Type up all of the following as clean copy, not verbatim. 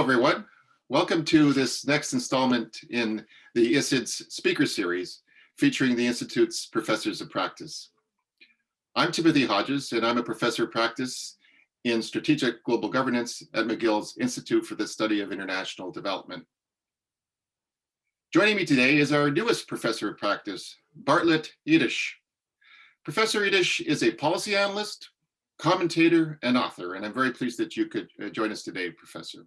everyone. Welcome to this next installment in the ISID Speaker Series, featuring the Institute's Professors of Practice. I'm Timothy Hodges, and I'm a Professor of Practice in Strategic Global Governance at McGill's Institute for the Study of International Development. Joining me today is our newest Professor of Practice, Bart Édes. Professor Édes is a policy analyst, commentator, and author, and I'm very pleased that you could join us today, Professor.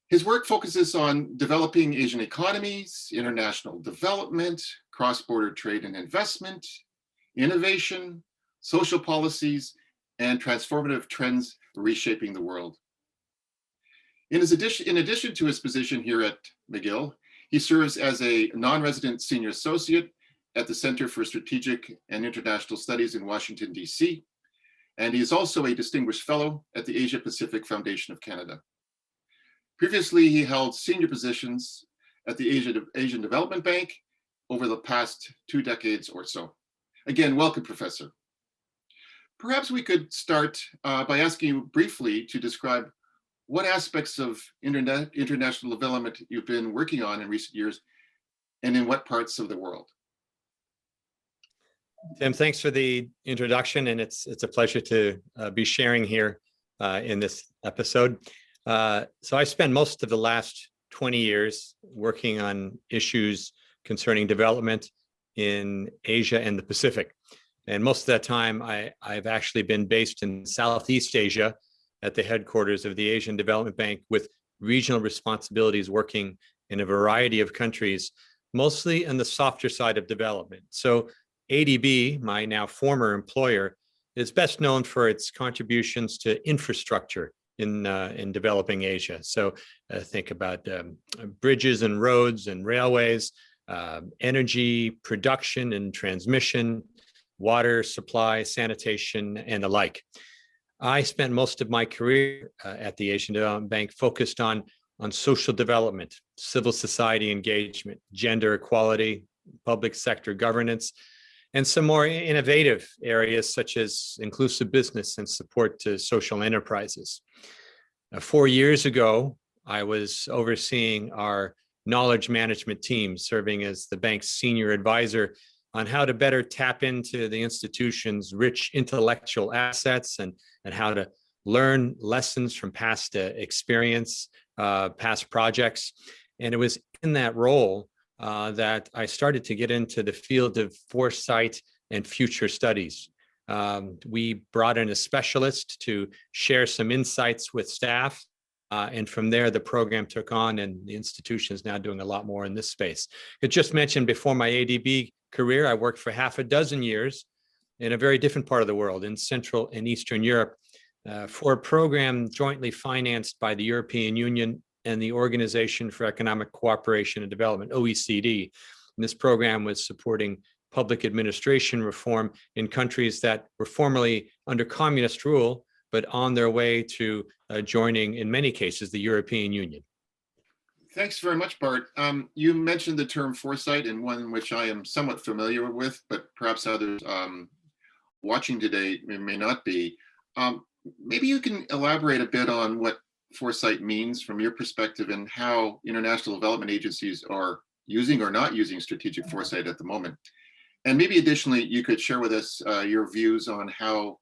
His work focuses on developing Asian economies, international development, cross-border trade and investment, innovation, social policies, and transformative trends reshaping the world. In addition to his position here at McGill, he serves as a non-resident senior associate at the Center for Strategic and International Studies in Washington, D.C., and he is also a distinguished fellow at the Asia Pacific Foundation of Canada. Previously, he held senior positions at the Asian Development Bank over the past 2 decades or so. Again, welcome, Professor. Perhaps we could start by asking you briefly to describe what aspects of international development you've been working on in recent years and in what parts of the world. Tim, thanks for the introduction, and it's a pleasure to be sharing here in this episode. So I spent most of the last 20 years working on issues concerning development in Asia and the Pacific. And most of that time, I've actually been based in Southeast Asia at the headquarters of the Asian Development Bank with regional responsibilities working in a variety of countries, mostly on the softer side of development. So ADB, my now former employer, is best known for its contributions to infrastructure in developing Asia. So think about bridges and roads and railways, energy production and transmission, water supply, sanitation, and the like. I spent most of my career at the Asian Development Bank focused on social development, civil society engagement, gender equality, public sector governance, and some more innovative areas such as inclusive business and support to social enterprises. 4 years ago, I was overseeing our knowledge management team, serving as the bank's senior advisor on how to better tap into the institution's rich intellectual assets and how to learn lessons from past experience, past projects. And it was in that role that I started to get into the field of foresight and future studies. We brought in a specialist to share some insights with staff. And from there, the program took on, and the institution is now doing a lot more in this space. I just mentioned before my ADB career, I worked for half a dozen years in a very different part of the world, in Central and Eastern Europe, for a program jointly financed by the European Union and the Organization for Economic Cooperation and Development, OECD. And this program was supporting public administration reform in countries that were formerly under communist rule, but on their way to joining, in many cases, the European Union. Thanks very much, Bart. You mentioned the term foresight, and one which I am somewhat familiar with, but perhaps others watching today may not be. Maybe you can elaborate a bit on what foresight means from your perspective and how international development agencies are using or not using strategic foresight at the moment. And maybe additionally, you could share with us your views on how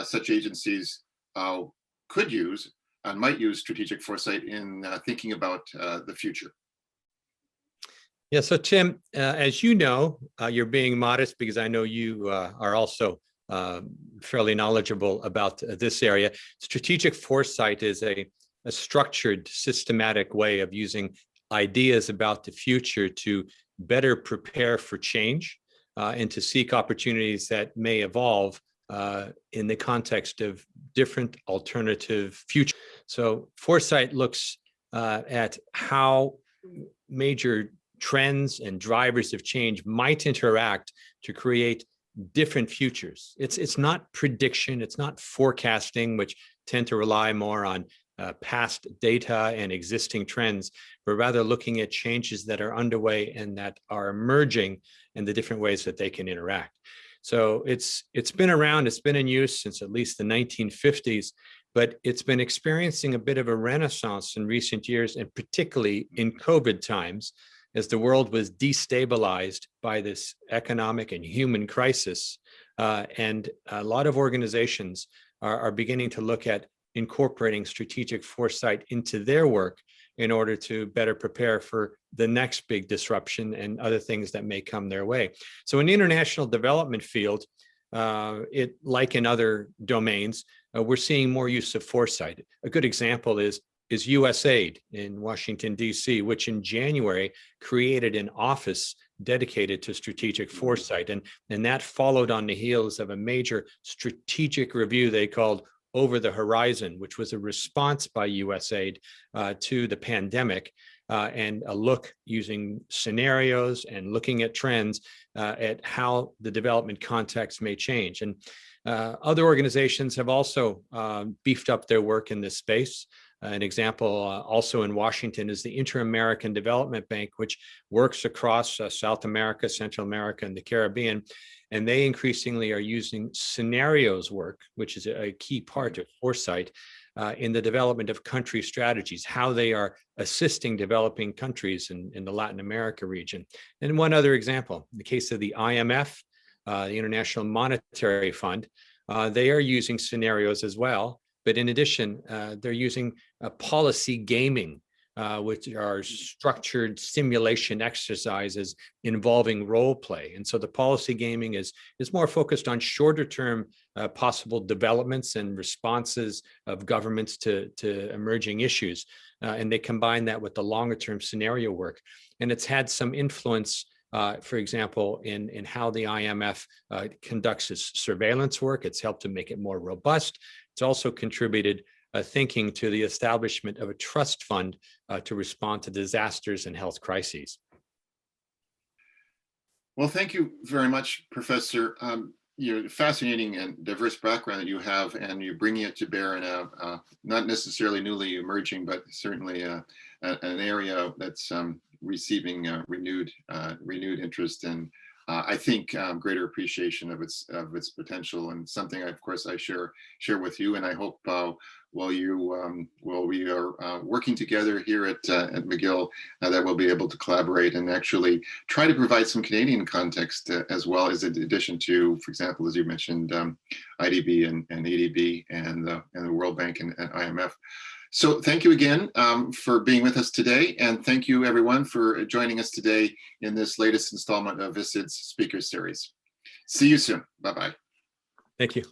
such agencies could use and might use strategic foresight in thinking about the future. Yeah, so Tim, as you know, you're being modest because I know you are also fairly knowledgeable about this area. Strategic foresight is a structured, systematic way of using ideas about the future to better prepare for change and to seek opportunities that may evolve in the context of different alternative futures. So foresight looks at how major trends and drivers of change might interact to create different futures. It's not prediction, it's not forecasting, which tend to rely more on past data and existing trends, but rather looking at changes that are underway and that are emerging and the different ways that they can interact. So it's been around, it's been in use since at least the 1950s, but it's been experiencing a bit of a renaissance in recent years, and particularly in COVID times, as the world was destabilized by this economic and human crisis. And a lot of organizations are beginning to look at incorporating strategic foresight into their work in order to better prepare for the next big disruption and other things that may come their way. So in the international development field, like in other domains, we're seeing more use of foresight. A good example is USAID in Washington, D.C., which in January created an office dedicated to strategic foresight. And that followed on the heels of a major strategic review they called Over the Horizon, which was a response by USAID to the pandemic, and a look using scenarios and looking at trends at how the development context may change. And other organizations have also beefed up their work in this space. An example also in Washington is the Inter-American Development Bank, which works across South America, Central America, and the Caribbean. And they increasingly are using scenarios work, which is a key part of foresight, in the development of country strategies, how they are assisting developing countries in the Latin America region. And one other example, in the case of the IMF, the International Monetary Fund, they are using scenarios as well. But in addition, they're using policy gaming, which are structured simulation exercises involving role play. And so the policy gaming is more focused on shorter term possible developments and responses of governments to emerging issues. And they combine that with the longer term scenario work. And it's had some influence, for example, in how the IMF conducts its surveillance work. It's helped to make it more robust. It's also contributed thinking to the establishment of a trust fund to respond to disasters and health crises. Well, thank you very much, Professor. Fascinating and diverse background that you have, and you're bringing it to bear in a not necessarily newly emerging, but certainly an area that's receiving renewed interest and I think greater appreciation of its potential, and something, of course, I share with you. And I hope while we are working together here at McGill, that we'll be able to collaborate and actually try to provide some Canadian context as well, as in addition to, for example, as you mentioned, IDB and ADB and the World Bank and IMF. So thank you again for being with us today. And thank you everyone for joining us today in this latest installment of ISID's Speaker Series. See you soon. Bye-bye. Thank you.